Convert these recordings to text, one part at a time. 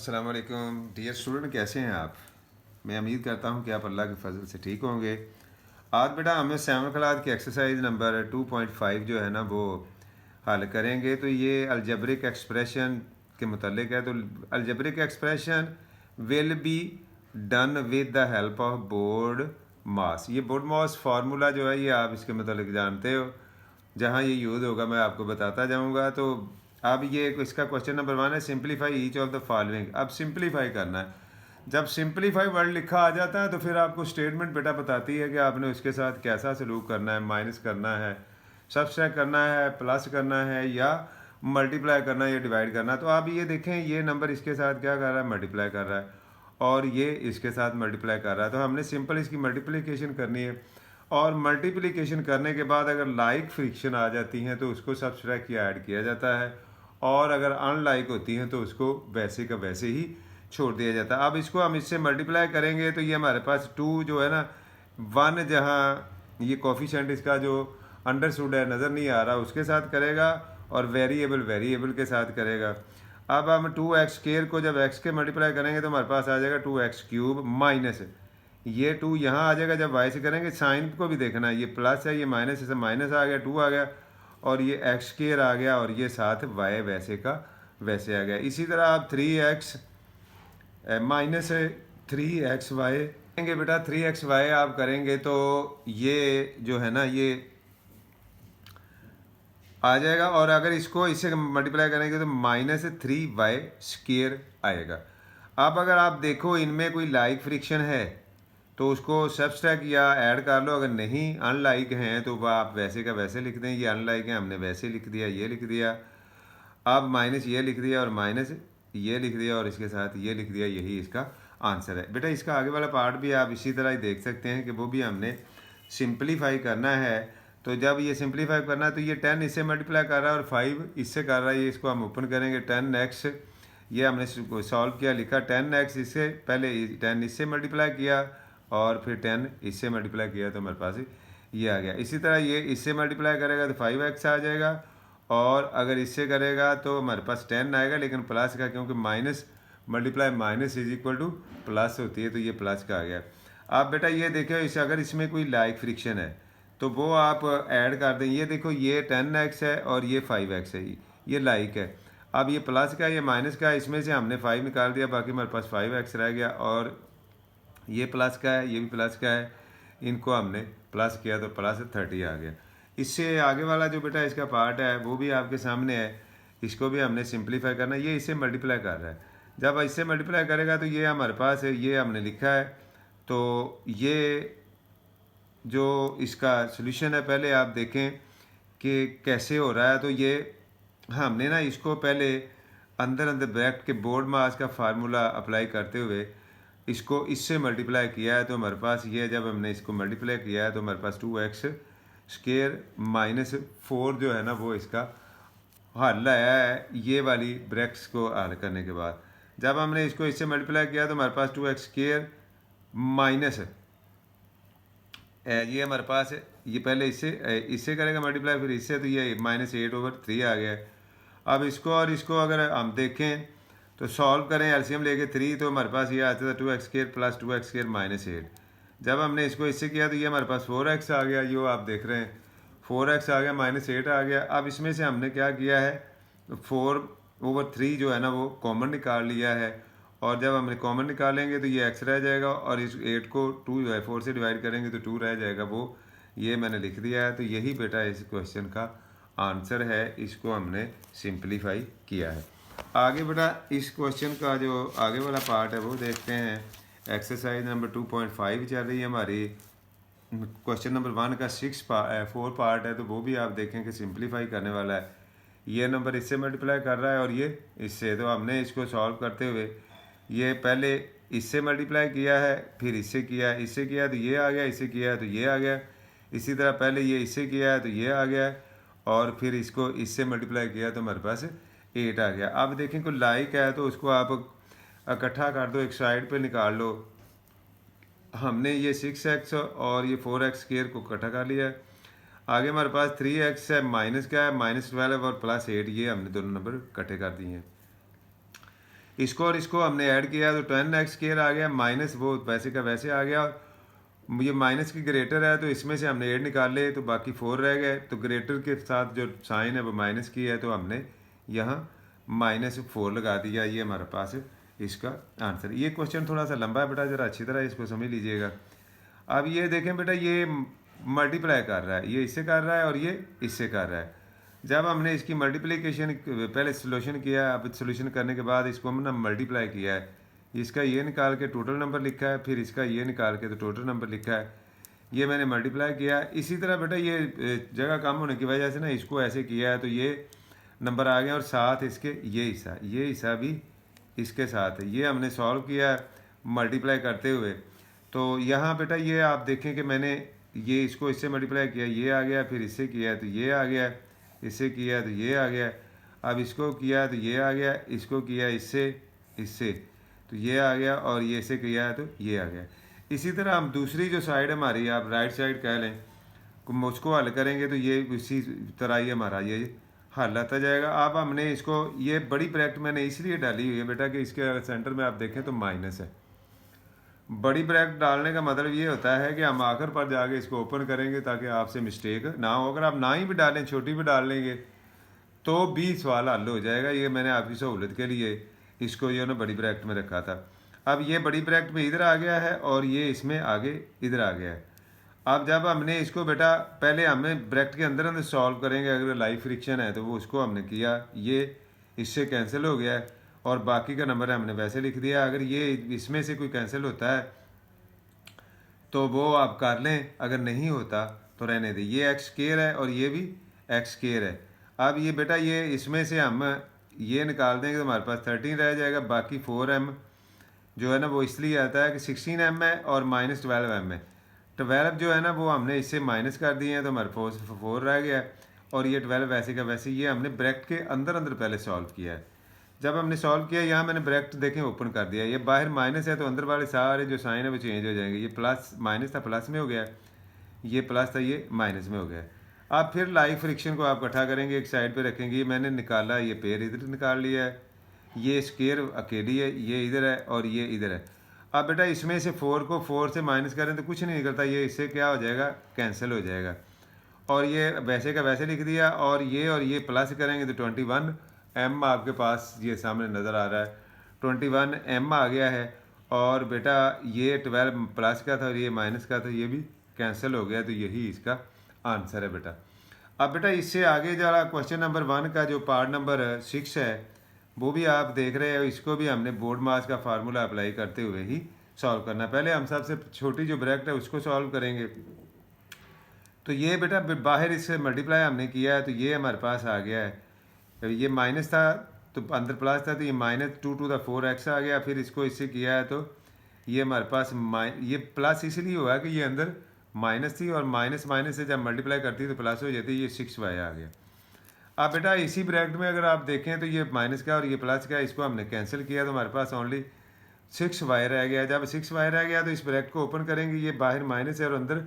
अस्सलाम वालेकुम dear student, कैसे हैं आप। मैं उम्मीद करता हूं कि आप अल्लाह के फजल से ठीक होंगे। आज बेटा हमें 7वीं क्लास की एक्सरसाइज नंबर 2.5 जो है ना वो हल करेंगे। तो ये अलजबरिक एक्सप्रेशन के मुतल्लिक है। तो algebraic expression will be done with the help of BODMAS. ये बोर्ड मास फार्मूला जो है ये आप इसके मुतल्लिक जानते हो, जहाँ ये यूज़ होगा मैं आपको बताता जाऊँगा। तो अब ये इसका क्वेश्चन नंबर 1 है, simplify each of the following. अब सिंप्लीफाई करना है। जब सिंप्लीफाई वर्ड लिखा आ जाता है तो फिर आपको स्टेटमेंट बेटा बताती है कि आपने उसके साथ कैसा सलूक करना है, माइनस करना है, सब्सट्रैक्ट करना है, प्लस करना है या मल्टीप्लाई करना है या डिवाइड करना है। तो आप ये देखें, ये नंबर इसके साथ क्या कर रहा है, मल्टीप्लाई कर रहा है और ये इसके साथ मल्टीप्लाई कर रहा है। तो हमने सिंपल इसकी मल्टीप्लिकेशन करनी है और मल्टीप्लिकेशन करने के बाद अगर लाइक फ्रिक्शन आ जाती हैं तो उसको सब्सट्रैक्ट या ऐड किया जाता है, और अगर अनलाइक होती हैं तो उसको वैसे का वैसे ही छोड़ दिया जाता है। अब इसको हम इससे मल्टीप्लाई करेंगे तो ये हमारे पास 2 जो है ना 1, जहाँ ये कोफिशिएंट इसका जो अंडरस्टूड है नज़र नहीं आ रहा उसके साथ करेगा और वेरिएबल वेरिएबल के साथ करेगा। अब हम 2x स्क्वायर को जब x के मल्टीप्लाई करेंगे तो हमारे पास आ जाएगा 2x क्यूब माइनस ये 2 यहाँ आ जाएगा। जब y से करेंगे साइन को भी देखना है, ये प्लस है ये माइनस, इसे माइनस आ गया 2 आ गया और ये एक्स स्क्वायर आ गया और ये साथ y वैसे का वैसे आ गया। इसी तरह आप 3x माइनस 3xy करेंगे बेटा। 3xy आप करेंगे तो ये जो है ना ये आ जाएगा, और अगर इसको इससे मल्टीप्लाई करेंगे तो -3y स्क्वायर आएगा। अब अगर आप देखो इनमें कोई लाइक फ्रिक्शन है तो उसको सब्सट्रैक्ट या ऐड कर लो, अगर नहीं अनलाइक हैं तो वह आप वैसे का वैसे लिख दें। ये अनलाइक है हमने वैसे लिख दिया, ये लिख दिया। अब माइनस ये लिख दिया और माइनस ये लिख दिया और इसके साथ ये लिख दिया, यही इसका आंसर है। बेटा इसका आगे वाला पार्ट भी आप इसी तरह ही देख सकते हैं कि वो भी हमने सिंप्लीफाई करना है। तो जब ये सिंप्लीफाई करना है तो ये 10 इससे मल्टीप्लाई कर रहा है और 5 इससे कर रहा है। ये इसको हम ओपन करेंगे 10x, ये हमने सॉल्व किया, लिखा 10x, इससे पहले 10 इससे मल्टीप्लाई किया और फिर 10 इससे मल्टीप्लाई किया तो हमारे पास ये आ गया। इसी तरह ये इससे मल्टीप्लाई करेगा तो 5x आ जाएगा और अगर इससे करेगा तो हमारे पास 10 आएगा, लेकिन प्लस का, क्योंकि minus multiply minus is equal two plus होती है तो ये प्लस का आ गया। आप बेटा ये देखो इस अगर इसमें कोई लाइक फ्रिक्शन है तो वो आप ऐड कर दें। ये देखो ये 10x है और ये 5x है, ये लाइक है। अब ये प्लस का ये माइनस का, इसमें से हमने 5 निकाल दिया, बाकी हमारे पास 5x रह गया और ये प्लस का है, ये भी प्लस का है, इनको हमने प्लस किया तो प्लस 30 आ गया। इससे आगे वाला जो बेटा इसका पार्ट है वो भी आपके सामने है, इसको भी हमने सिंप्लीफाई करना है। ये इससे मल्टीप्लाई कर रहा है, जब इससे मल्टीप्लाई करेगा तो ये हमारे पास है, ये हमने लिखा है। तो ये जो इसका सॉल्यूशन है पहले आप देखें कि कैसे हो रहा है। तो ये हमने ना इसको पहले अंदर अंदर ब्रैकेट के बोर्ड मास का फार्मूला अप्लाई करते हुए इसको इससे मल्टीप्लाई किया है। तो हमारे पास ये जब हमने इसको मल्टीप्लाई किया है तो हमारे पास 2x स्क्वायर माइनस 4 जो है ना वो इसका हल आया है, ये वाली ब्रैकेट्स को हल करने के बाद। जब हमने इसको इससे मल्टीप्लाई किया तो हमारे पास 2x स्क्वायर माइनस ये हमारे पास ये पहले इससे करेगा मल्टीप्लाई, फिर इससे, तो ये -8/3 आ गया। अब इसको और इसको अगर हम देखें तो सॉल्व करें एलसीएम लेके 3, तो हमारे पास ये आता था 2x square plus 2x square -8। जब हमने इसको इससे किया तो ये हमारे पास 4x आ गया, ये आप देख रहे हैं 4x आ गया, -8 आ गया। अब इसमें से हमने क्या किया है, 4/3 जो है ना वो कॉमन निकाल लिया है, और जब हमने कॉमन निकालेंगे तो ये x रह जाएगा और इस 8 को 4 से डिवाइड करेंगे तो 2 रह जाएगा, वो ये मैंने लिख दिया है। तो यही बेटा इस क्वेश्चन का आंसर है, इसको हमने सिंप्लीफाई किया है। आगे बेटा इस क्वेश्चन का जो आगे वाला पार्ट है वो देखते हैं। एक्सरसाइज नंबर 2.5 चल रही है हमारी। क्वेश्चन नंबर 1 का 4 पार्ट है, तो वो भी आप देखें कि सिंप्लीफाई करने वाला है। ये नंबर इससे मल्टीप्लाई कर रहा है और ये इससे, तो हमने इसको सॉल्व करते हुए ये पहले इससे मल्टीप्लाई किया है, फिर इससे किया है, इससे किया तो ये आ गया, इससे किया है तो ये आ गया। इसी तरह पहले ये इससे किया है तो ये आ गया और फिर इसको इससे मल्टीप्लाई किया तो हमारे पास 8 आ गया। अब देखें कोई लाइक है तो उसको आप इकट्ठा कर दो, एक साइड पे निकाल लो। हमने ये 6x और ये 4x स्क्वायर को इकट्ठा कर लिया है। आगे हमारे पास 3x है, माइनस क्या है -12 और +8, ये हमने दोनों नंबर इकट्ठे कर दिए हैं। इसको और इसको हमने ऐड किया तो 10x स्क्वायर आ गया, माइनस वो वैसे का वैसे आ गया। ये माइनस की ग्रेटर है तो इसमें से हमने 8 निकाल ले तो बाकी 4 रह गए। तो ग्रेटर के साथ जो साइन है वो माइनस की है तो हमने यहाँ -4 लगा दिया। ये हमारे पास इसका आंसर। ये क्वेश्चन थोड़ा सा लंबा है बेटा, ज़रा अच्छी तरह इसको समझ लीजिएगा। अब ये देखें बेटा, ये मल्टीप्लाई कर रहा है, ये इससे कर रहा है और ये इससे कर रहा है। जब हमने इसकी मल्टीप्लिकेशन पहले सोल्यूशन किया, अब सोल्यूशन करने के बाद इसको हमने मल्टीप्लाई किया है, इसका ये निकाल के टोटल नंबर लिखा है, फिर इसका ये निकाल के तो टोटल नंबर लिखा है, ये मैंने मल्टीप्लाई किया। इसी तरह बेटा ये जगह कम होने की वजह से ना इसको ऐसे किया है तो ये नंबर आ गया और साथ इसके ये हिस्सा भी इसके साथ है। ये हमने सॉल्व किया मल्टीप्लाई करते हुए। तो यहाँ बेटा ये आप देखें कि मैंने ये इसको इससे मल्टीप्लाई किया, ये आ गया, फिर इससे किया तो ये आ गया, इससे किया तो ये आ गया, अब इसको किया तो ये आ गया, इसको किया इससे तो ये आ गया, और ये से किया तो ये आ गया। इसी तरह हम दूसरी जो साइड हमारी, आप राइट साइड कह लें, उसको हल करेंगे तो ये इसी तरह ही हमारा ये हल आता जाएगा। अब हमने इसको, ये बड़ी ब्रैकेट मैंने इसलिए डाली हुई है बेटा कि इसके सेंटर में आप देखें तो माइनस है। बड़ी ब्रैकेट डालने का मतलब ये होता है कि हम आखिर पर जाके इसको ओपन करेंगे ताकि आपसे मिस्टेक ना हो। अगर आप ना ही भी डालें, छोटी भी डाल लेंगे तो भी सवाल हल हो जाएगा। ये मैंने आपकी सहूलत के लिए इसको ये ना बड़ी ब्रैकेट में रखा था। अब ये बड़ी ब्रैकेट में इधर आ गया है और ये इसमें आगे इधर आ गया है। अब जब हमने इसको बेटा, पहले हमें ब्रैकेट के अंदर अंदर सॉल्व करेंगे, अगर लाइव फ्रिक्शन है तो वो उसको हमने किया, ये इससे कैंसिल हो गया है और बाकी का नंबर हमने वैसे लिख दिया। अगर ये इसमें से कोई कैंसिल होता है तो वो आप कर लें, अगर नहीं होता तो रहने दें। ये एक्स स्क्वायर है और ये भी एक्स स्क्वायर है। अब ये बेटा ये इसमें से हम ये निकाल देंगे तो हमारे पास 13 रह जाएगा। बाकी 4m जो है ना वो इसलिए आता है कि 16m है और -12m है। 12 जो है ना वो हमने इससे माइनस कर दिए हैं तो हमारे पास 4 रह गया, और ये 12 वैसे का वैसे। ये हमने ब्रैकेट के अंदर अंदर पहले सॉल्व किया है। जब हमने सॉल्व किया, यहाँ मैंने ब्रैकेट देखें ओपन कर दिया, ये बाहर माइनस है तो अंदर वाले सारे जो साइन है वो चेंज हो जाएंगे। ये प्लस माइनस था प्लस में हो गया, ये प्लस था ये माइनस में हो गया। अब फिर लाइव फ्रिक्शन को आप इकट्ठा करेंगे, एक साइड पे रखेंगे। ये मैंने निकाला, ये पेयर इधर निकाल लिया है, ये स्क्वायर अकेली है, ये इधर है और ये इधर है। अब बेटा इसमें से 4 को 4 से माइनस करें तो कुछ नहीं निकलता, ये इससे क्या हो जाएगा, कैंसिल हो जाएगा। और ये वैसे का वैसे लिख दिया, और ये प्लस करेंगे तो 21m आपके पास ये सामने नज़र आ रहा है, 21m आ गया है। और बेटा ये 12 प्लस का था और ये माइनस का था, ये भी कैंसिल हो गया, तो यही इसका आंसर है बेटा। अब बेटा इससे आगे जरा क्वेश्चन नंबर 1 का जो पार्ट नंबर 6 है वो भी आप देख रहे हो। इसको भी हमने बोर्ड मास का फार्मूला अप्लाई करते हुए ही सॉल्व करना। पहले हम सबसे छोटी जो ब्रैकेट है उसको सॉल्व करेंगे। तो ये बेटा बाहर इससे मल्टीप्लाई हमने किया है तो ये हमारे पास आ गया है। ये माइनस था तो अंदर प्लस था तो ये -2⁴x आ गया। फिर इसको इससे किया है तो ये हमारे पास ये प्लस इसलिए हुआ कि ये अंदर माइनस थी और माइनस माइनस से जब मल्टीप्लाई करती तो प्लस हो जाती, ये 6y आ गया। अब बेटा इसी ब्रैकेट में अगर आप देखें तो ये माइनस का और ये प्लस का, इसको हमने कैंसिल किया तो हमारे पास ओनली 6y रह गया। जब 6y रह गया तो इस ब्रैकेट को ओपन करेंगे, ये बाहर माइनस है और अंदर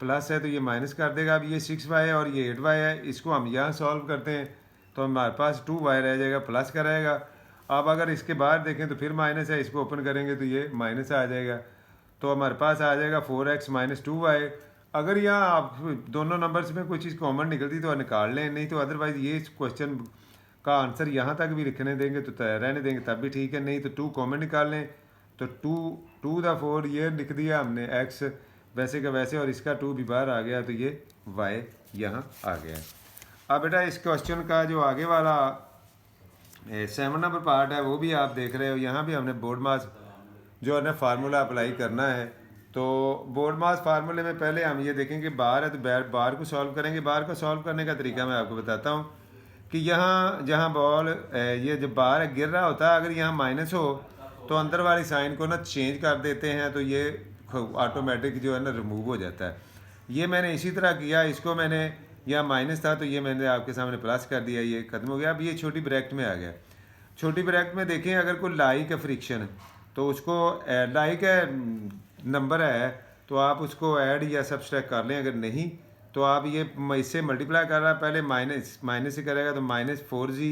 प्लस है तो ये माइनस कर देगा। अब ये 6y है और ये 8y है, इसको हम यहाँ सॉल्व करते हैं तो हमारे पास 2y रह जाएगा, प्लस का रहेगा। अब अगर इसके बाहर देखें तो फिर माइनस है, इसको ओपन करेंगे तो ये माइनस आ जाएगा, तो हमारे पास आ जाएगा 4x - 2y। अगर यहाँ आप दोनों नंबर्स में कोई चीज़ कॉमन निकलती तो निकाल लें, नहीं तो अदरवाइज़ ये क्वेश्चन का आंसर यहाँ तक भी लिखने देंगे तो रहने देंगे तब भी ठीक है, नहीं तो 2 कॉमन निकाल लें तो 2 ये लिख दिया हमने x वैसे का वैसे, और इसका 2 भी बाहर आ गया तो ये y यहाँ आ गया। अब बेटा इस क्वेश्चन का जो आगे वाला 7 नंबर पार्ट है वो भी आप देख रहे हो। यहाँ भी हमने बोर्ड मास जो है ना फार्मूला अप्लाई करना है। तो बोर्ड मास फार्मूले में पहले हम ये देखेंगे बार है तो बार को सॉल्व करेंगे। बार को सॉल्व करने का तरीका मैं आपको बताता हूँ कि यहाँ जहाँ बॉल ये जो बार है गिर रहा होता है, अगर यहाँ माइनस हो तो अंदर वाली साइन को ना चेंज कर देते हैं तो ये ऑटोमेटिक जो है ना रिमूव हो जाता है। ये मैंने इसी तरह किया, इसको मैंने यहाँ माइनस था तो ये मैंने आपके सामने प्लस कर दिया, ये खत्म हो गया। अब ये छोटी ब्रैकेट में आ गया। छोटी ब्रैकेट में देखें अगर कोई लाइक है फ्रिक्शन तो उसको लाइक है नंबर है तो आप उसको ऐड या सब्सट्रैक्ट कर लें, अगर नहीं तो आप ये इससे मल्टीप्लाई कर रहा है, पहले माइनस से करेगा तो -4g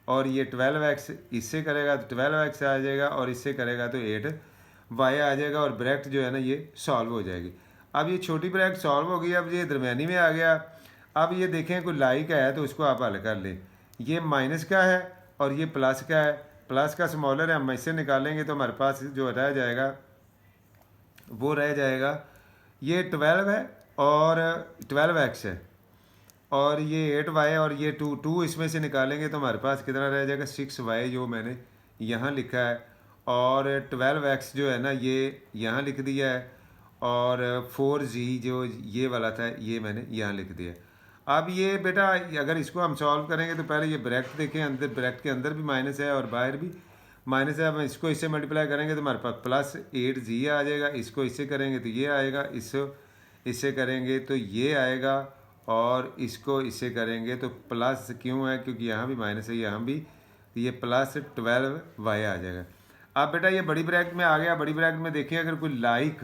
और ये 12x इससे करेगा तो 12x आ जाएगा और इससे करेगा तो 8y आ जाएगा और ब्रैकेट जो है ना ये सॉल्व हो जाएगी। अब ये छोटी ब्रैकेट सॉल्व हो गई, अब ये दरमियानी में आ गया। अब ये देखें कोई लाइक है तो उसको आप हल कर लें। ये माइनस का है और ये प्लस का है, प्लस का स्मॉलर है, हम इससे निकालेंगे तो हमारे पास जो रह जाएगा वो रह जाएगा ये 12 है और 12x है और ये 8y और ये 2 इसमें से निकालेंगे तो हमारे पास कितना रह जाएगा 6y जो मैंने यहाँ लिखा है और 12x जो है ना ये यहाँ लिख दिया है और 4z जो ये वाला था ये मैंने यहाँ लिख दिया। अब ये बेटा अगर इसको हम सॉल्व करेंगे तो पहले ये ब्रैकेट देखें, अंदर ब्रैकेट के अंदर भी माइनस है और बाहर भी माइनस है। अब इसको इससे मल्टीप्लाई करेंगे तो हमारे पास +8z आ जाएगा, इसको इससे करेंगे तो ये आएगा, इससे करेंगे तो ये आएगा और इसको इससे करेंगे तो प्लस क्यों है क्योंकि यहाँ भी माइनस है यहाँ भी, तो ये +12y आ जाएगा। अब बेटा ये बड़ी ब्रैकेट में आ गया। बड़ी ब्रैकेट में देखिए अगर कोई लाइक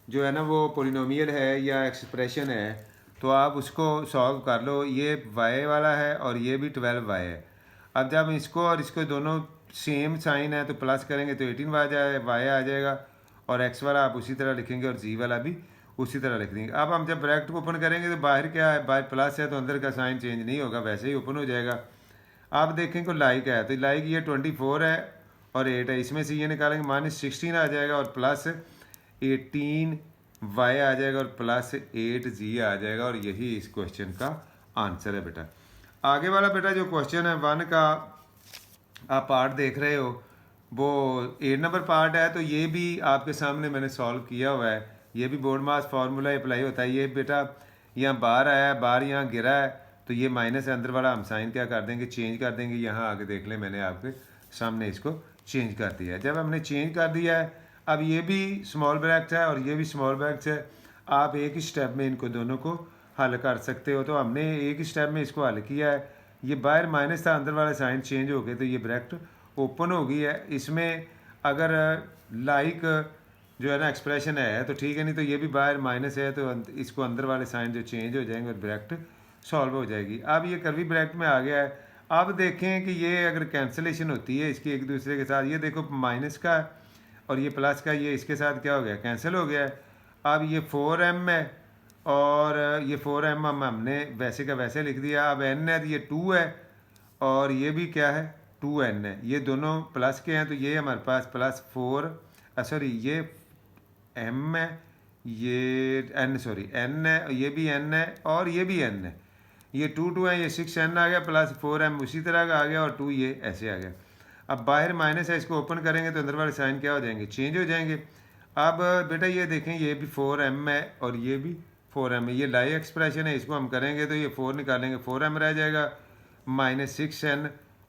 जो है ना वो पोलिनोमियल है या एक्सप्रेशन है तो आप उसको सॉल्व कर लो। ये y वाला है और ये भी 12y है। अब जब इसको और इसको दोनों सेम साइन है तो प्लस करेंगे तो 18y आ जाएगा और x वाला आप उसी तरह लिखेंगे और z वाला भी उसी तरह लिख देंगे। अब हम जब ब्रैकेट को ओपन करेंगे तो बाहर क्या है, बाहर प्लस है तो अंदर का साइन चेंज नहीं होगा, वैसे ही ओपन हो जाएगा। आप देखें को लाइक है तो लाइक ये 24 है और 8 है, इसमें से ये निकालेंगे -16 आ जाएगा और +18y आ जाएगा और +8z आ जाएगा और यही इस क्वेश्चन का आंसर है बेटा। आगे वाला बेटा जो क्वेश्चन है 1 का आप पार्ट देख रहे हो वो 8 नंबर पार्ट है, तो ये भी आपके सामने मैंने सॉल्व किया हुआ है। ये भी बोर्ड मास फार्मूला अप्लाई होता है। ये बेटा यहाँ बाहर आया है, बाहर यहाँ गिरा है तो ये माइनस है, अंदर वाला हम साइन क्या कर देंगे चेंज कर देंगे। यहाँ आगे देख लें मैंने आपके सामने इसको चेंज कर दिया है। जब हमने चेंज कर दिया है अब ये भी स्मॉल ब्रैकेट है और ये भी स्मॉल ब्रैकेट है, आप एक ही स्टेप में इनको दोनों को हल कर सकते हो। तो हमने एक ही स्टेप में इसको हल किया है। ये बाहर माइनस था, अंदर वाला साइन चेंज हो गए तो ये ब्रैकेट ओपन हो गई है। इसमें अगर लाइक जो है ना एक्सप्रेशन है तो ठीक है, नहीं तो ये भी बाहर माइनस है तो इसको अंदर वाले साइन जो चेंज हो जाएंगे और ब्रैकेट सॉल्व हो जाएगी। अब ये कर्वी ब्रैकेट में आ गया है। अब देखें कि ये अगर कैंसिलेशन होती है इसकी एक दूसरे के साथ, ये देखो माइनस का और ये प्लस का ये इसके साथ क्या हो गया कैंसिल हो गया है। अब ये 4m है और ये 4m हमने वैसे का वैसे लिख दिया। अब n है तो ये 2 है और ये भी क्या है 2n है, ये दोनों प्लस के हैं तो ये हमारे पास +4 सॉरी ये m है, ये n सॉरी n है, ये भी n है और ये भी n है। ये 2 है, ये 6n आ गया +4m उसी तरह का आ गया और 2 ये ऐसे आ गया। अब बाहर माइनस है, इसको ओपन करेंगे तो अंदर वाले साइन क्या हो जाएंगे चेंज हो जाएंगे। अब बेटा ये देखें ये भी 4m है और ये भी 4m है, ये लाइक एक्सप्रेशन है, इसको हम करेंगे तो ये 4 निकालेंगे 4m रह जाएगा -6n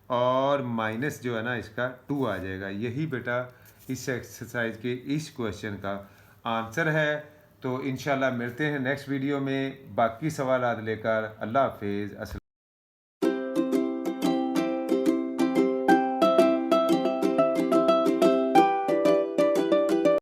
और माइनस जो है ना इसका 2 आ जाएगा। यही बेटा इस एक्सरसाइज के इस क्वेश्चन का आंसर है। तो इंशाल्लाह मिलते हैं नेक्स्ट वीडियो में बाकी सवाल लेकर। अल्लाह हाफिज़। अस्सलाम।